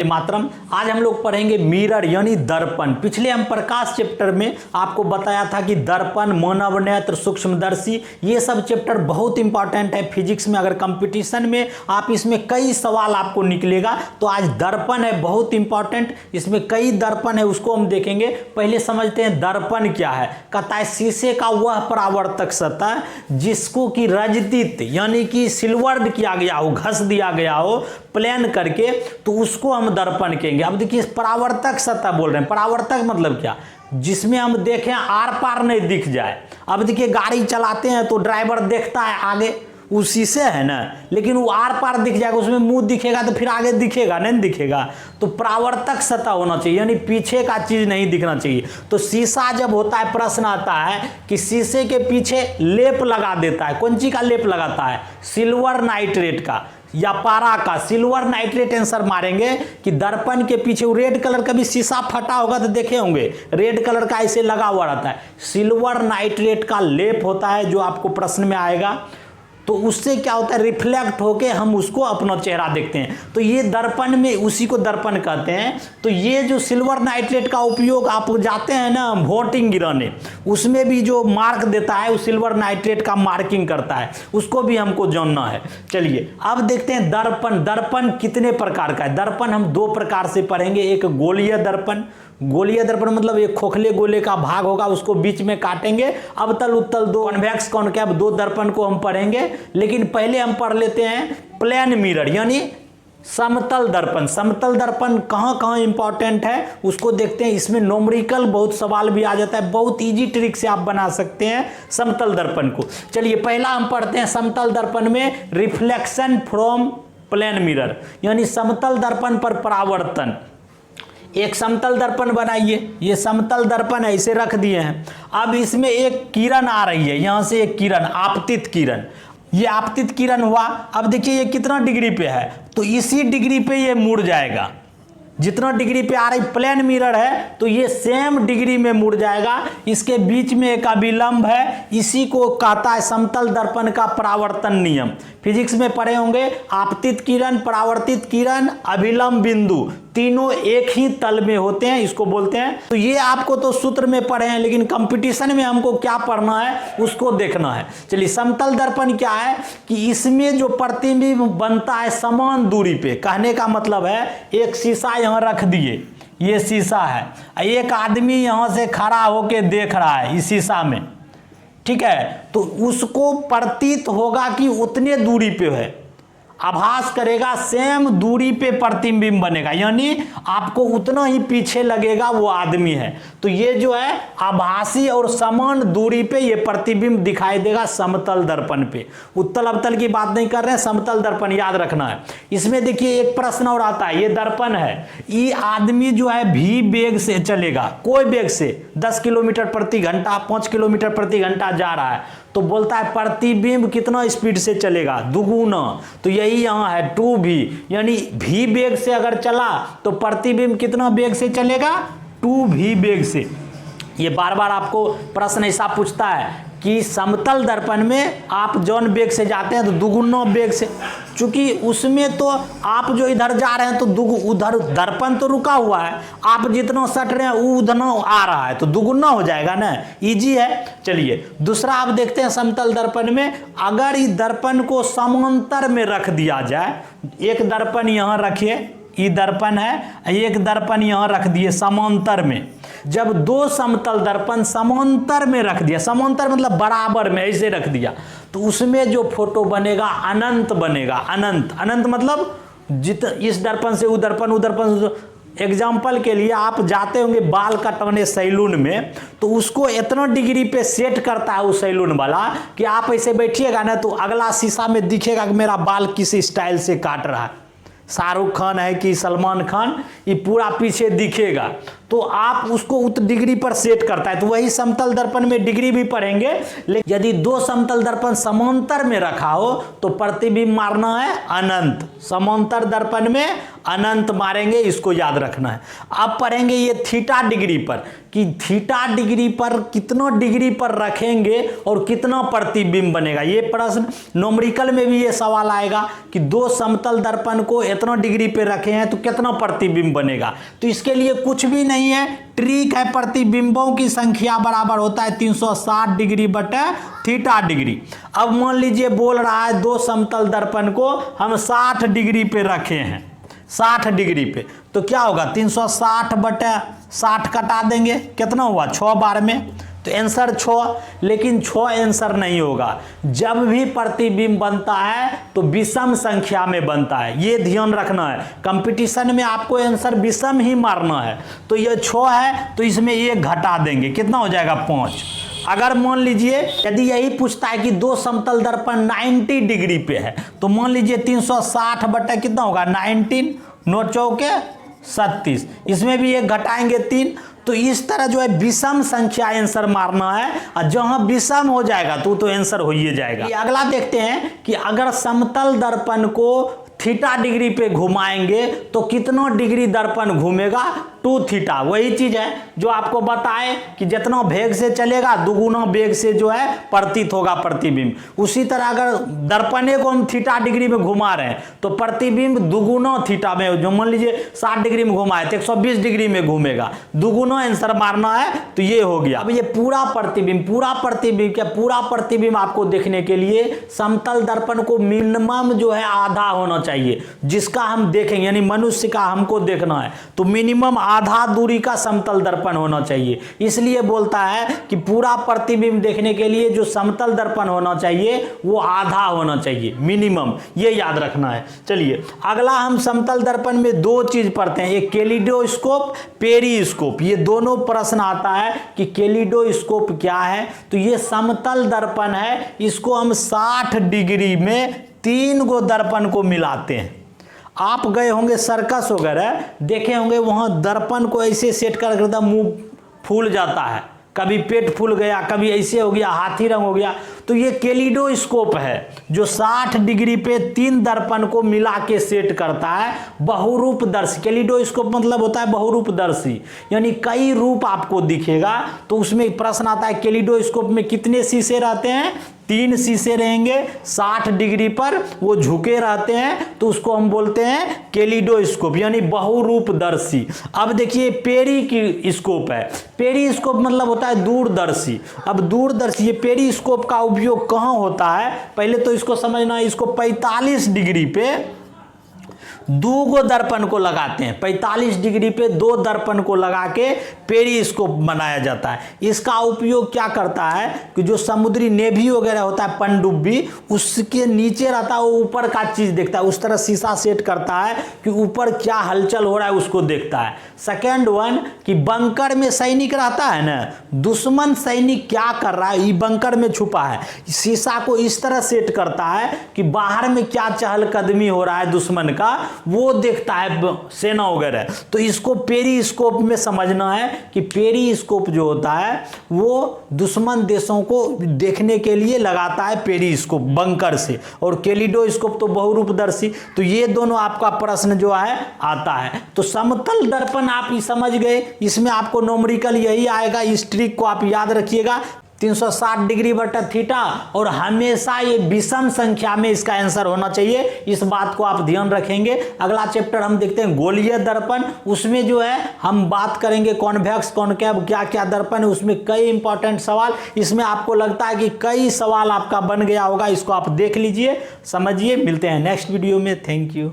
मातरम। आज हम लोग पढ़ेंगे मिरर यानी दर्पण। पिछले हम प्रकाश चैप्टर में आपको बताया था कि दर्पण, मानव नेत्र, सूक्ष्मदर्शी, ये सब चैप्टर बहुत इंपॉर्टेंट है फिजिक्स में। अगर कंपटीशन में आप इसमें कई सवाल आपको निकलेगा, तो आज दर्पण है बहुत इंपॉर्टेंट। इसमें कई दर्पण है, उसको हम देखेंगे। पहले समझते हैं दर्पण क्या है। कहता है शीशे का वह परावर्तक सतह जिसको कि रजदित यानी कि सिल्वर्ड किया गया हो, घस दिया गया हो प्लेन करके, तो उसको हम दर्पण कहेंगे। अब देखिए परावर्तक सतह बोल रहे हैं। परावर्तक मतलब क्या? जिसमें हम देखें आर पार नहीं दिख जाए। अब देखिए गाड़ी चलाते हैं तो ड्राइवर देखता है आगे, वो शीशे है ना, लेकिन वो आर पार दिख जाएगा, उसमें मुंह दिखेगा तो फिर आगे दिखेगा नहीं दिखेगा। तो परावर्तक सतह होना चाहिए, यानी पीछे का चीज नहीं दिखना चाहिए। तो शीशा जब होता है, प्रश्न आता है कि शीशे के पीछे लेप लगा देता है। कौन सी का लेप लगाता है? सिल्वर नाइट्रेट का या पारा का। सिल्वर नाइट्रेट आंसर मारेंगे कि दर्पण के पीछे वो रेड कलर का भी शीशा फटा होगा तो देखे होंगे, रेड कलर का ऐसे लगा हुआ रहता है। सिल्वर नाइट्रेट का लेप होता है जो आपको प्रश्न में आएगा। तो उससे क्या होता है, रिफ्लेक्ट होके हम उसको अपना चेहरा देखते हैं। तो ये दर्पण में, उसी को दर्पण कहते हैं। तो ये जो सिल्वर नाइट्रेट का उपयोग, आप जाते हैं ना वोटिंग गिराने, उसमें भी जो मार्क देता है वो सिल्वर नाइट्रेट का मार्किंग करता है, उसको भी हमको जानना है। चलिए अब देखते हैं दर्पण। दर्पण कितने प्रकार का है? दर्पण हम दो प्रकार से पढ़ेंगे। एक गोलीय दर्पण। गोलीय दर्पण मतलब एक खोखले गोले का भाग होगा, उसको बीच में काटेंगे। अवतल उत्तल दो, कॉन्वेक्स कॉनकेव दो दर्पण को हम पढ़ेंगे। लेकिन पहले हम पढ़ लेते हैं प्लेन मिरर यानी समतल दर्पण। समतल दर्पण कहाँ कहाँ इंपॉर्टेंट है उसको देखते हैं। इसमें नोमरिकल बहुत सवाल भी आ जाता है, बहुत इजी ट्रिक से आप बना सकते हैं समतल दर्पण को। चलिए पहला हम पढ़ते हैं समतल दर्पण में रिफ्लेक्शन फ्रॉम प्लेन मिरर यानी समतल दर्पण पर परावर्तन। एक समतल दर्पण बनाइए, ये समतल दर्पण ऐसे रख दिए हैं। अब इसमें एक किरण आ रही है, यहां से एक किरण, आपतित किरण, ये आपतित किरण हुआ। अब देखिए ये कितना डिग्री पे है, तो इसी डिग्री पे ये मुड़ जाएगा। जितना डिग्री पे आ रही प्लेन मिरर है तो ये सेम डिग्री में मुड़ जाएगा। इसके बीच में एक अभिलंब है, इसी को कहता है समतल दर्पण का परावर्तन नियम। फिजिक्स में पढ़े होंगे, आपतित किरण, परावर्तित किरण, अभिलंब बिंदु, तीनों एक ही तल में होते हैं, इसको बोलते हैं। तो ये आपको तो सूत्र में पढ़े हैं, लेकिन कंपटीशन में हमको क्या पढ़ना है उसको देखना है। चलिए समतल दर्पण क्या है कि इसमें जो प्रतिबिंब बनता है समान दूरी पे। कहने का मतलब है एक शीशा यहां रख दिए, ये शीशा है, एक आदमी यहां से खड़ा होके देख रहा है इस शीशा में, ठीक है, तो उसको प्रतीत होगा कि उतने दूरी पे है, आभास करेगा, सेम दूरी पे प्रतिबिंब बनेगा, यानी आपको उतना ही पीछे लगेगा वो आदमी है। तो ये जो है आभासी और समान दूरी पे ये प्रतिबिंब दिखाई देगा समतल दर्पण पे। उत्तल अवतल की बात नहीं कर रहे हैं, समतल दर्पण याद रखना है। इसमें देखिए एक प्रश्न और आता है, ये दर्पण है, ये आदमी जो है भी वेग से चलेगा, कोई वेग से 10 किलोमीटर प्रति घंटा, 5 किलोमीटर प्रति घंटा जा रहा है, तो बोलता है प्रतिबिंब कितना स्पीड से चलेगा? दुगुना। तो यही यहाँ है 2v, यानी v वेग से अगर चला तो प्रतिबिंब कितना वेग से चलेगा? 2v वेग से। ये बार बार आपको प्रश्न ऐसा पूछता है कि समतल दर्पण में आप जौन वेग से जाते हैं तो दुगुना वेग से, चूंकि उसमें तो आप जो इधर जा रहे हैं तो उधर दर्पण तो रुका हुआ है, आप जितना सट रहे हैं वो उतना आ रहा है, तो दुगुना हो जाएगा ना, इजी है। चलिए दूसरा आप देखते हैं समतल दर्पण में, अगर इस दर्पण को समांतर में रख दिया जाए, एक दर्पण यहाँ रखिए, ये दर्पण है, एक दर्पण यहाँ रख दिए समांतर में। जब दो समतल दर्पण समांतर में रख दिया, समांतर मतलब बराबर में ऐसे रख दिया, तो उसमें जो फोटो बनेगा अनंत बनेगा। अनंत, अनंत मतलब इस दर्पण से उदर्पण, उदर्पण। एग्जाम्पल के लिए आप जाते होंगे बाल कटवाने सैलून में, तो उसको इतना डिग्री पे सेट करता है वो सैलून वाला कि आप ऐसे बैठिएगा ना तो अगला शीशा में दिखेगा कि मेरा बाल किस स्टाइल से काट रहा है, शाहरुख खान है कि सलमान खान, ये पूरा पीछे दिखेगा। तो आप उसको उत डिग्री पर सेट करता है। तो वही समतल दर्पण में डिग्री भी पढ़ेंगे, लेकिन यदि दो समतल दर्पण समांतर में रखा हो तो प्रतिबिंब मारना है अनंत। समांतर दर्पण में अनंत मारेंगे, इसको याद रखना है। अब पढ़ेंगे ये थीटा डिग्री पर कि थीटा डिग्री पर कितना डिग्री पर रखेंगे और कितना प्रतिबिंब बनेगा। ये प्रश्न न्यूमेरिकल में भी ये सवाल आएगा कि दो समतल दर्पण को इतना डिग्री पे रखे हैं तो कितना प्रतिबिंब बनेगा। तो इसके लिए कुछ भी नहीं है, ट्रिक है, प्रतिबिंबों की संख्या बराबर होता है 360 डिग्री बटे थीटा डिग्री। अब मान लीजिए बोल रहा है दो समतल दर्पण को हम 60 डिग्री पे रखे हैं, 60 डिग्री पे, तो क्या होगा 360 बटे 60 कटा देंगे, कितना हुआ 6 बार में, तो आंसर 6। लेकिन 6 आंसर नहीं होगा। जब भी प्रतिबिंब बनता है तो विषम संख्या में बनता है, ये ध्यान रखना है। कंपटीशन में आपको आंसर विषम ही मारना है। तो ये 6 है तो इसमें 1 घटा देंगे, कितना हो जाएगा 5। अगर मान लीजिए यदि यही पूछता है कि दो समतल दर्पण 90 डिग्री पे है तो मान लीजिए 360 बटे कितना होगा 19, 9 चौके 36, इसमें भी 1 घटाएंगे 3। तो इस तरह जो है विषम संख्या आंसर मारना है, और जहां विषम हो जाएगा तो आंसर हो ही जाएगा। अगला देखते हैं कि अगर समतल दर्पण को थीटा डिग्री पे घुमाएंगे तो कितना डिग्री दर्पण घूमेगा, 2 थीटा। वही चीज है जो आपको बताए कि जितना वेग से चलेगा दुगुना वेग से जो है प्रतीत होगा प्रतिबिंब। उसी तरह अगर दर्पणे को हम थीटा डिग्री में घुमा रहे हैं तो प्रतिबिंब दुगुना थीटा में, जो मान लीजिए 60 डिग्री में घुमाए तो 120 डिग्री में घूमेगा, दुगुना आंसर मारना है। तो ये हो गया। अब ये पूरा प्रतिबिंब आपको देखने के लिए समतल दर्पण को मिनिमम जो है आधा होना चाहिए, जिसका हम देखेंगे, यानी मनुष्य का हमको देखना है तो मिनिमम आधा दूरी का समतल दर्पण होना चाहिए। इसलिए बोलता है कि पूरा प्रतिबिंब देखने के लिए जो समतल दर्पण होना चाहिए वो आधा होना चाहिए मिनिमम, ये याद रखना है। चलिए अगला हम समतल दर्पण में 2 चीज पढ़ते हैं, एक कैलिडोस्कोप, पेरिस्कोप। ये दोनों प्रश्न आता है कि कैलिडोस्कोप क्या है। तो ये समतल दर्पण है, इसको हम 60 डिग्री में 3 गो दर्पण को मिलाते हैं। आप गए होंगे सर्कस वगैरह, देखे होंगे वहां दर्पण को ऐसे सेट कर मुंह फूल जाता है, कभी पेट फूल गया, कभी ऐसे हो गया, हाथी रंग हो गया। तो ये कैलिडोस्कोप है जो 60 डिग्री पे 3 दर्पण को मिला के सेट करता है बहुरूपदर्शी। कैलिडोस्कोप मतलब होता है बहुरूपदर्शी, यानी कई रूप आपको दिखेगा। तो उसमें प्रश्न आता है कैलिडोस्कोप में कितने शीशे रहते हैं, 3 शीशे रहेंगे, 60 डिग्री पर वो झुके रहते हैं, तो उसको हम बोलते हैं कैलिडोस्कोप यानी बहुरूपदर्शी। अब देखिए पेरिस्कोप है, पेरिस्कोप मतलब होता है दूरदर्शी। अब दूरदर्शी, ये पेरिस्कोप का उपयोग कहाँ होता है, पहले तो इसको समझना है। इसको 45 डिग्री पे 2 गो दर्पण को लगाते हैं, 45 डिग्री पे 2 दर्पण को लगा के पेरिस्कोप बनाया जाता है। इसका उपयोग क्या करता है कि जो समुद्री नेवी वगैरह होता है, पनडुब्बी, उसके नीचे रहता है, वो ऊपर का चीज देखता है, उस तरह शीशा सेट करता है कि ऊपर क्या हलचल हो रहा है उसको देखता है। सेकेंड वन कि बंकर में सैनिक रहता है ना, दुश्मन सैनिक क्या कर रहा है, ये बंकर में छुपा है, शीशा को इस तरह सेट करता है कि बाहर में क्या चहलकदमी हो रहा है दुश्मन का वो देखता है सेना वगैरह। तो इसको पेरिस्कोप में समझना है कि पेरिस्कोप जो होता है वो दुश्मन देशों को देखने के लिए लगाता है पेरिस्कोप बंकर से, और कैलिडोस्कोप तो बहुरूपदर्शी। तो ये दोनों आपका प्रश्न जो है आता है। तो समतल दर्पण आप ये समझ गए, इसमें आपको न्यूमेरिकल यही आएगा, इस ट्रिक को आप याद रखिएगा, 360 डिग्री बटा थीटा, और हमेशा ये विषम संख्या में इसका आंसर होना चाहिए, इस बात को आप ध्यान रखेंगे। अगला चैप्टर हम देखते हैं गोलीय दर्पण, उसमें जो है हम बात करेंगे कॉन्वेक्स कॉनकेव क्या क्या दर्पण है, उसमें कई इंपॉर्टेंट सवाल, इसमें आपको लगता है कि कई सवाल आपका बन गया होगा, इसको आप देख लीजिए, समझिए। मिलते हैं नेक्स्ट वीडियो में, थैंक यू।